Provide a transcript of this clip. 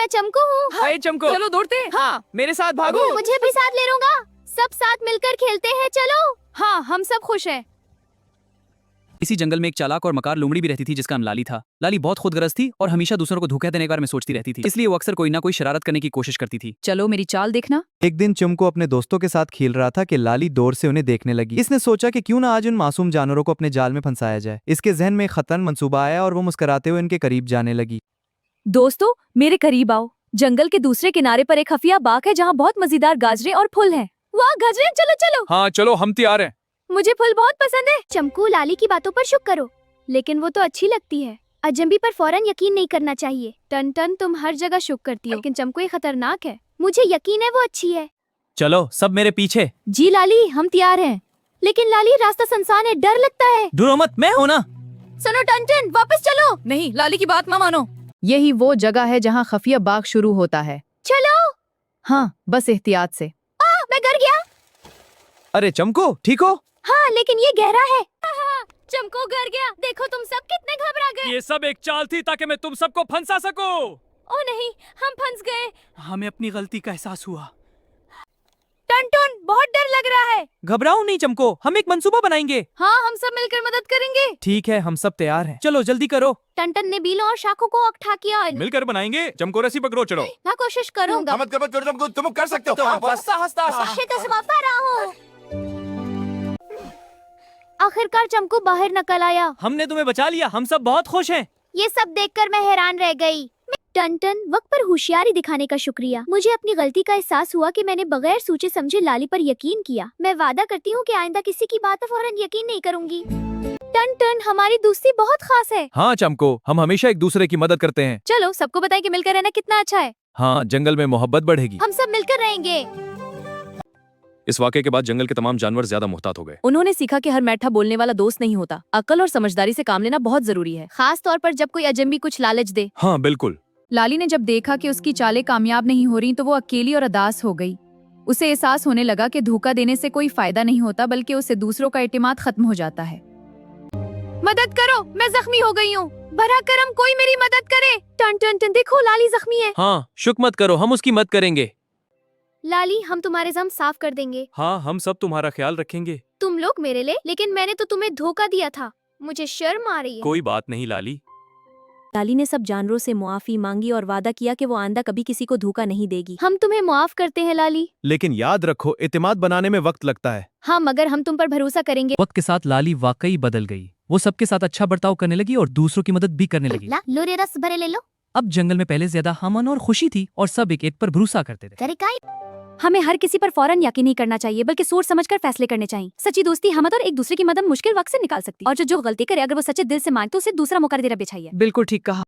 मैं चमकू हूँ। हाय चमको, चलो दौड़ते हैं। हाँ मेरे साथ भागो। मुझे भी साथ ले लूंगा। सब साथ मिलकर खेलते हैं, चलो। हाँ, हम सब खुश हैं। इसी जंगल में एक चालाक और मकार लोमड़ी भी रहती थी जिसका नाम लाली था। लाली बहुत खुदगर्ज थी और हमेशा दूसरों को धोखा देने के बारे में सोचती रहती थी, इसलिए वो अक्सर कोई ना कोई शरारत करने की कोशिश करती थी। चलो मेरी चाल देखना। एक दिन चमको अपने दोस्तों के साथ खेल रहा था कि लाली दूर से उन्हें देखने लगी। इसने सोचा कि क्यों ना आज उन मासूम जानवरों को अपने जाल में फंसाया जाए। इसके जहन में एक खतरनाक मंसूबा आया और वो मुस्कुराते हुए उनके करीब जाने लगी। दोस्तों, मेरे करीब आओ। जंगल के दूसरे किनारे पर एक खुफिया बाग है जहाँ बहुत मजेदार गाजरे और फूल हैं। वाह गाजरे, चलो चलो। हाँ चलो, हम तैयार हैं। मुझे फूल बहुत पसंद है। चमकू, लाली की बातों पर शुक्र करो, लेकिन वो तो अच्छी लगती है। अजंबी पर फौरन यकीन नहीं करना चाहिए। टन टन, तुम हर जगह शुक्र करती हो, लेकिन चमकू ये खतरनाक है। मुझे यकीन है वो अच्छी है। चलो सब मेरे पीछे। जी लाली, हम तैयार हैं। लेकिन लाली, रास्ता सुनसान है, डर लगता है। डरो मत, मैं हूं ना। सुनो टन, वापस चलो। नहीं, लाली की बात मत मानो। यही वो जगह है जहाँ खुफिया बाग शुरू होता है। चलो। हाँ, बस एहतियात से। मैं गिर गया। अरे चमको, ठीक हो? हाँ, लेकिन ये गहरा है। चमको गिर गया। देखो तुम सब कितने घबरा गए। ये सब एक चाल थी ताकि मैं तुम सबको फंसा सकूं। ओ नहीं, हम फंस गए। हमें अपनी गलती का एहसास हुआ। टन, बहुत डर लग रहा है। घबराओ नहीं चमको, हम एक मंसूबा बनाएंगे। हाँ, हम सब मिलकर मदद करेंगे। ठीक है, हम सब तैयार हैं। चलो जल्दी करो। टन ने बीलों और शाखों को अकठा किया। मिलकर बनाएंगे। चमको रस्सी पकड़ो, चलो। मैं कोशिश करूंगा। मत करो, तुम कर सकते हो। हंसता रहा हूँ। आखिरकार चमकू बाहर निकल आया। हमने तुम्हें बचा लिया, हम सब बहुत खुश हैं। ये सब देखकर मैं हैरान रह गई। टन, वक्त पर होशियारी दिखाने का शुक्रिया। मुझे अपनी गलती का एहसास हुआ कि मैंने बगैर सोचे समझे लाली पर यकीन किया। मैं वादा करती हूँ कि आइंदा किसी की बात पर फौरन यकीन नहीं करूंगी। टन, हमारी दोस्ती बहुत खास है। हाँ चमको, हम हमेशा एक दूसरे की मदद करते हैं। चलो सबको बताएं कि मिलकर रहना कितना अच्छा है। हाँ, जंगल में मोहब्बत बढ़ेगी। हम सब मिलकर रहेंगे। इस वाक़े के बाद जंगल के तमाम जानवर ज्यादा मुहतात हो गए। उन्होंने सीखा कि हर मैठा बोलने वाला दोस्त नहीं होता। अक्ल और समझदारी से काम लेना बहुत जरूरी है, खास तौर पर जब कोई अजंबी कुछ लालच दे। हाँ बिल्कुल। लाली ने जब देखा कि उसकी चालें कामयाब नहीं हो रही तो वो अकेली और उदास हो गई। उसे एहसास होने लगा कि धोखा देने से कोई फायदा नहीं होता, बल्कि उससे दूसरों का एतमाद खत्म हो जाता है। मदद करो, मैं जख्मी हो गई हूँ। बरा करम, कोई मेरी मदद करे। टन, देखो लाली जख्मी है। हाँ, शुक्र मत करो, हम उसकी मदद करेंगे। लाली, हम तुम्हारे जम साफ कर देंगे। हाँ, हम सब तुम्हारा ख्याल रखेंगे। तुम लोग मेरे लिए, लेकिन मैंने तो तुम्हें धोखा दिया था। मुझे शर्म आ रही है। कोई बात नहीं लाली। लाली ने सब जानवरों से मुआफी मांगी और वादा किया कि वो आइंदा कभी किसी को धोखा नहीं देगी। हम तुम्हें माफ करते हैं लाली। लेकिन याद रखो, एतमाद बनाने में वक्त लगता है। हाँ, मगर हम तुम पर भरोसा करेंगे। वक्त के साथ लाली वाकई बदल गई। वो सबके साथ अच्छा बर्ताव करने लगी और दूसरों की मदद भी करने लगी। लो रे, रस भरे ले लो। अब जंगल में पहले ज्यादा अमन और खुशी थी और सब एक पर भरोसा करते थे। तरीका हमें हर किसी पर फौरन यकीन नहीं करना चाहिए, बल्कि सोच समझकर फैसले करने चाहिए। सच्ची दोस्ती हम और एक दूसरे की मदद मुश्किल वक्त से निकाल सकती है। और जो गलती करे, अगर वो सच्चे दिल से मांगे तो उसे दूसरा मौका देना चाहिए। बिल्कुल ठीक कहा।